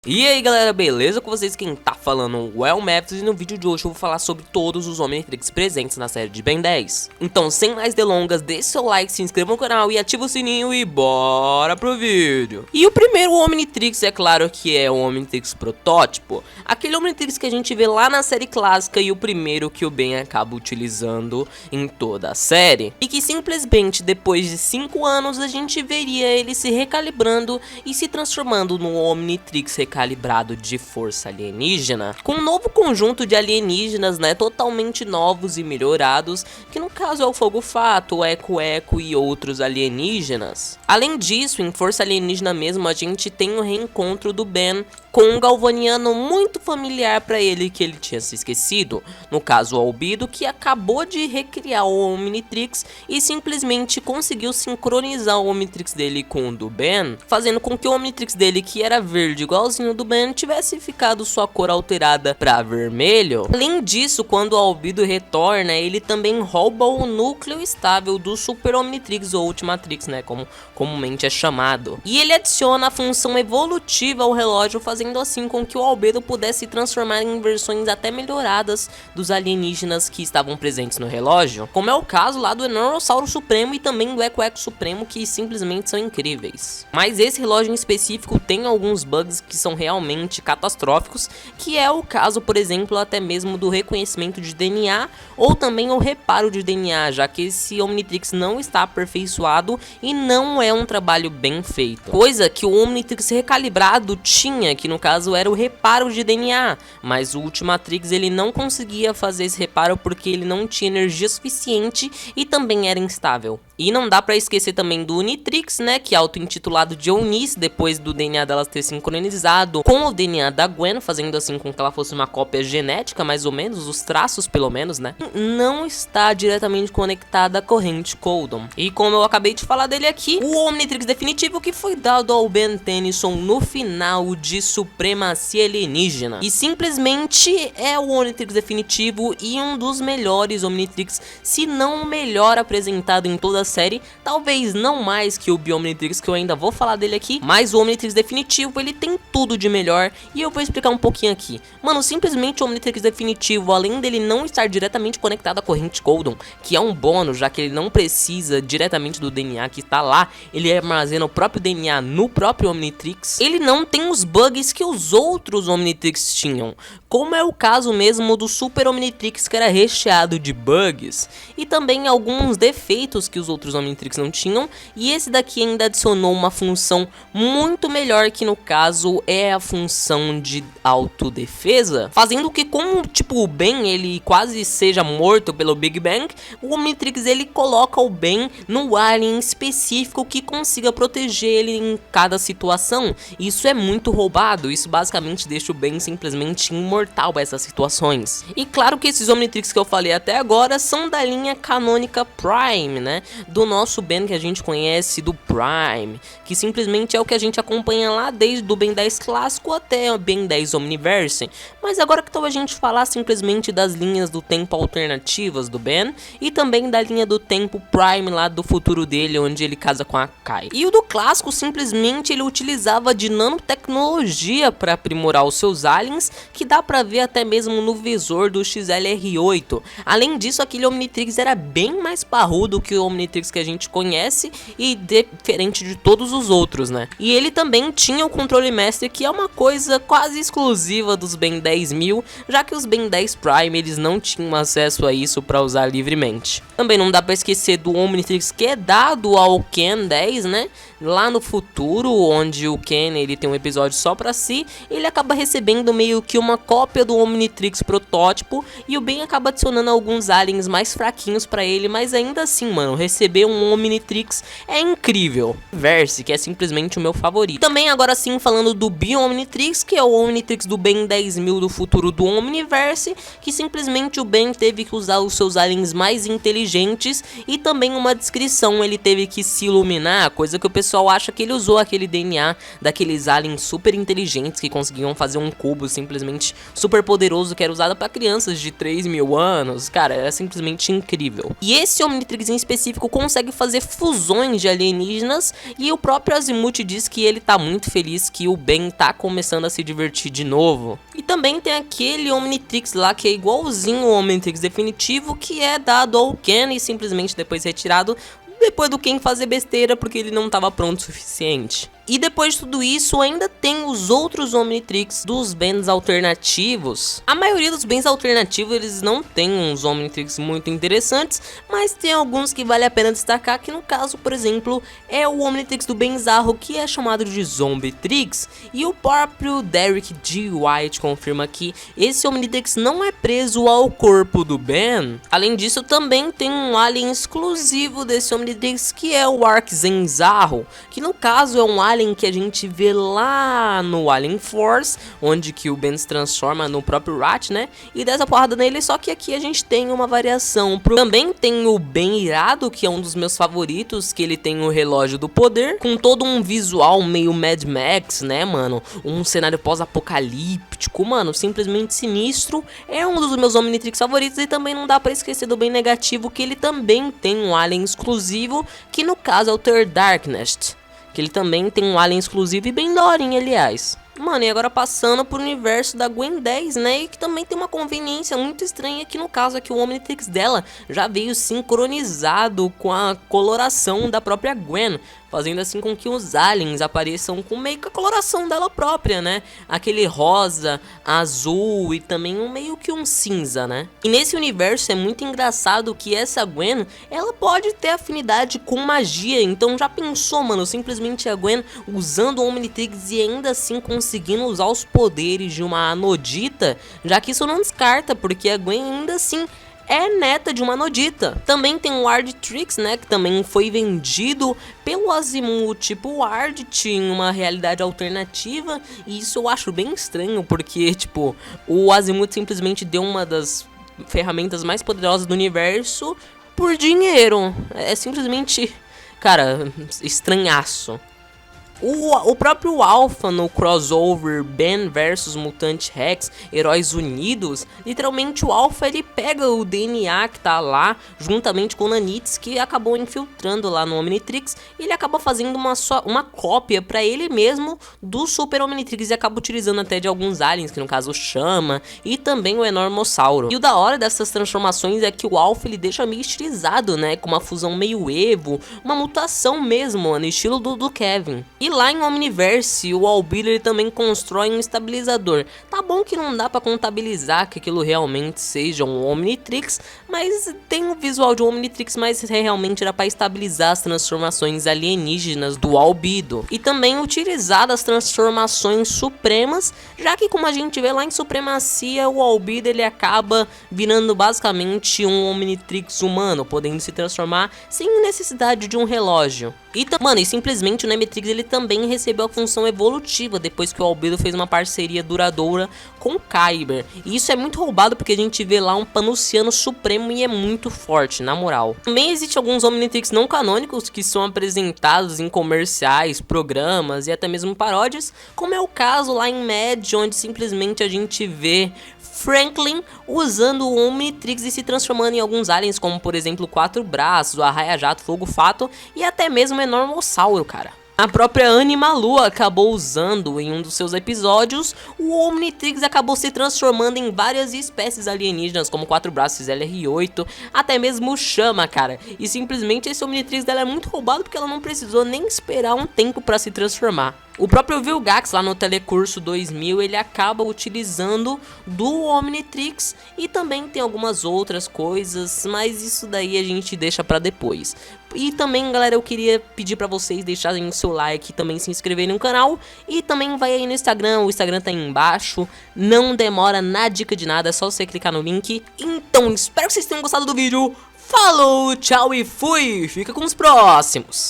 E aí galera, beleza com vocês? Quem tá falando é o Maps e no vídeo de hoje eu vou falar sobre todos os Omnitrix presentes na série de Ben 10. Então sem mais delongas, deixe seu like, se inscreva no canal e ativa o sininho e bora pro vídeo. E o primeiro Omnitrix é claro que é o Omnitrix protótipo, aquele Omnitrix que a gente vê lá na série clássica e o primeiro que o Ben acaba utilizando em toda a série. E que simplesmente depois de 5 anos a gente veria ele se recalibrando e se transformando no Omnitrix recalibrado de força alienígena, com um novo conjunto de alienígenas, né, totalmente novos e melhorados, que no caso é o Fogo Fato, o Eco Eco e outros alienígenas. Além disso, em Força Alienígena mesmo, a gente tem o reencontro do Ben com um galvaniano muito familiar para ele que ele tinha se esquecido, no caso o Albedo, que acabou de recriar o Omnitrix e simplesmente conseguiu sincronizar o Omnitrix dele com o do Ben, fazendo com que o Omnitrix dele, que era verde igualzinho do Ben, tivesse ficado sua cor alterada para vermelho. Além disso, quando o Albedo retorna, ele também rouba o núcleo estável do Super Omnitrix ou Ultimatrix, né, como comumente é chamado. E ele adiciona a função evolutiva ao relógio, fazendo assim com que o Albedo pudesse se transformar em versões até melhoradas dos alienígenas que estavam presentes no relógio, como é o caso lá do Enorossauro Supremo e também do Eco Eco Supremo, que simplesmente são incríveis. Mas esse relógio em específico tem alguns bugs que são realmente catastróficos, que é o caso, por exemplo, até mesmo do reconhecimento de DNA ou também o reparo de DNA, já que esse Omnitrix não está aperfeiçoado e não é um trabalho bem feito. Coisa que o Omnitrix recalibrado tinha, que no caso era o reparo de DNA, mas o Ultimatrix ele não conseguia fazer esse reparo porque ele não tinha energia suficiente e também era instável. E não dá pra esquecer também do Unitrix, né, que é auto-intitulado de Eunice, depois do DNA delas ter sincronizado com o DNA da Gwen, fazendo assim com que ela fosse uma cópia genética, mais ou menos, os traços pelo menos, né, não está diretamente conectada à corrente Codon. E como eu acabei de falar dele aqui, o Omnitrix definitivo que foi dado ao Ben Tennyson no final de Supremacia Alienígena. E simplesmente é o Omnitrix definitivo e um dos melhores Omnitrix, se não o melhor apresentado em toda a série, talvez não mais que o Bi-Omnitrix, que eu ainda vou falar dele aqui, mas o Omnitrix definitivo ele tem tudo de melhor e eu vou explicar um pouquinho aqui. Mano, simplesmente o Omnitrix definitivo, além dele não estar diretamente conectado à corrente Codon, que é um bônus, já que ele não precisa diretamente do DNA que está lá, ele armazena o próprio DNA no próprio Omnitrix, ele não tem os bugs que os outros Omnitrix tinham, como é o caso mesmo do Super Omnitrix, que era recheado de bugs, e também alguns defeitos que os outros Omnitrix não tinham, e esse daqui ainda adicionou uma função muito melhor, que no caso é a função de autodefesa, fazendo que como tipo o Ben ele quase seja morto pelo Big Bang, o Omnitrix ele coloca o Ben no alien específico que consiga proteger ele em cada situação. Isso é muito roubado, isso basicamente deixa o Ben simplesmente imortal para essas situações. E claro que esses Omnitrix que eu falei até agora são da linha canônica Prime, né, do nosso Ben que a gente conhece, do Prime, que simplesmente é o que a gente acompanha lá desde o Ben 10 clássico até o Ben 10 Omniverse. Mas agora que tal a gente falar simplesmente das linhas do tempo alternativas do Ben e também da linha do tempo Prime lá do futuro dele, onde ele casa com a Kai. E o do clássico simplesmente ele utilizava de nanotecnologia para aprimorar os seus aliens, que dá pra ver até mesmo no visor do XLR8. Além disso, aquele Omnitrix era bem mais parrudo que o Omnitrix que a gente conhece e diferente de todos os outros, né? E ele também tinha o controle mestre, que é uma coisa quase exclusiva dos Ben 10.000, já que os Ben 10 Prime eles não tinham acesso a isso para usar livremente. Também não dá pra esquecer do Omnitrix que é dado ao Ken 10, né? Lá no futuro, onde o Ken ele tem um episódio só pra si, ele acaba recebendo meio que uma cópia do Omnitrix protótipo e o Ben acaba adicionando alguns aliens mais fraquinhos pra ele, mas ainda assim, mano, receber um Omnitrix é incrível. Verse, que é simplesmente o meu favorito. Também agora sim falando do Bi-Omnitrix, que é o Omnitrix do Ben 10.000 do futuro do Omniverse, que simplesmente o Ben teve que usar os seus aliens mais inteligentes e também uma descrição, ele teve que se iluminar, coisa que o pessoal acha que ele usou aquele DNA daqueles aliens super inteligentes que conseguiam fazer um cubo simplesmente super poderoso que era usado para crianças de 3.000 anos. Cara, é simplesmente incrível. E esse Omnitrix em específico consegue fazer fusões de alienígenas e o próprio Azimuth diz que ele tá muito feliz que o Ben quem tá começando a se divertir de novo. E também tem aquele Omnitrix lá que é igualzinho ao Omnitrix definitivo, que é dado ao Ken e simplesmente depois retirado depois do Ken fazer besteira porque ele não estava pronto o suficiente. E depois de tudo isso, ainda tem os outros Omnitrix dos Bens alternativos. A maioria dos Bens alternativos, eles não tem uns Omnitrix muito interessantes, mas tem alguns que vale a pena destacar, que no caso, por exemplo, é o Omnitrix do Benzarro, que é chamado de Zombitrix, e o próprio Derek G. White confirma que esse Omnitrix não é preso ao corpo do Ben. Além disso, também tem um alien exclusivo desse Omnitrix, que é o Arkzenzarro, que no caso é um alien que a gente vê lá no Alien Force, onde que o Ben se transforma no próprio Rat, né? E dá essa porrada nele, só que aqui a gente tem uma variação. Também tem o Ben Irado, que é um dos meus favoritos, que ele tem o relógio do poder, com todo um visual meio Mad Max, né, mano? Um cenário pós-apocalíptico, mano, simplesmente sinistro. É um dos meus Omnitrix favoritos e também não dá pra esquecer do Ben Negativo, que ele também tem um alien exclusivo, que no caso é o Third Darkness. Que ele também tem um alien exclusivo e bem daorinha, aliás. Mano, e agora passando pro universo da Gwen 10, né, e que também tem uma conveniência muito estranha, que no caso aqui o Omnitrix dela já veio sincronizado com a coloração da própria Gwen, fazendo assim com que os aliens apareçam com meio que a coloração dela própria, né, aquele rosa, azul e também meio que um cinza, né. E nesse universo é muito engraçado que essa Gwen, ela pode ter afinidade com magia, então já pensou, mano, simplesmente a Gwen usando o Omnitrix e ainda assim conseguindo usar os poderes de uma Anodita, já que isso não descarta, porque a Gwen ainda assim é neta de uma Anodita. Também tem o Ardtrix, né, que também foi vendido pelo Azimuth, tipo o Ardit em uma realidade alternativa, e isso eu acho bem estranho, porque, tipo, o Azimuth simplesmente deu uma das ferramentas mais poderosas do universo por dinheiro. É simplesmente, cara, estranhaço. O próprio Alpha no crossover Ben vs Mutante Rex, Heróis Unidos, literalmente o Alpha ele pega o DNA que tá lá, juntamente com o Nanitz, que acabou infiltrando lá no Omnitrix, e ele acaba fazendo uma cópia pra ele mesmo do Super Omnitrix, e acaba utilizando até de alguns aliens, que no caso o Chama, e também o Enormossauro. E o da hora dessas transformações é que o Alpha ele deixa meio estilizado, né, com uma fusão meio Evo, uma mutação mesmo, no estilo do Kevin. E lá em Omniverse, o Albedo ele também constrói um estabilizador. Tá bom que não dá pra contabilizar que aquilo realmente seja um Omnitrix, mas tem o visual de um Omnitrix, mas realmente era pra estabilizar as transformações alienígenas do Albedo. E também utilizar das transformações supremas, já que como a gente vê lá em Supremacia, o Albedo ele acaba virando basicamente um Omnitrix humano, podendo se transformar sem necessidade de um relógio. Mano, e simplesmente o Nemetrix ele também recebeu a função evolutiva depois que o Albedo fez uma parceria duradoura com o Kyber. E isso é muito roubado porque a gente vê lá um Panuciano supremo e é muito forte, na moral. Também existe alguns Omnitrix não canônicos que são apresentados em comerciais, programas e até mesmo paródias, como é o caso lá em Mad, onde simplesmente a gente vê Franklin usando o Omnitrix e se transformando em alguns aliens, como por exemplo o Quatro Braços, o Arraia-Jato, Fogo Fato e até mesmo o Enormossauro, cara. A própria Animalu acabou usando em um dos seus episódios, o Omnitrix acabou se transformando em várias espécies alienígenas, como Quatro Braços, LR8, até mesmo Chama, cara. E simplesmente esse Omnitrix dela é muito roubado porque ela não precisou nem esperar um tempo pra se transformar. O próprio Vilgax lá no Telecurso 2000, ele acaba utilizando do Omnitrix e também tem algumas outras coisas, mas isso daí a gente deixa pra depois. E também, galera, eu queria pedir pra vocês deixarem o seu like e também se inscreverem no canal. E também vai aí no Instagram, o Instagram tá aí embaixo, não demora na dica de nada, é só você clicar no link. Então, espero que vocês tenham gostado do vídeo. Falou, tchau e fui! Fica com os próximos!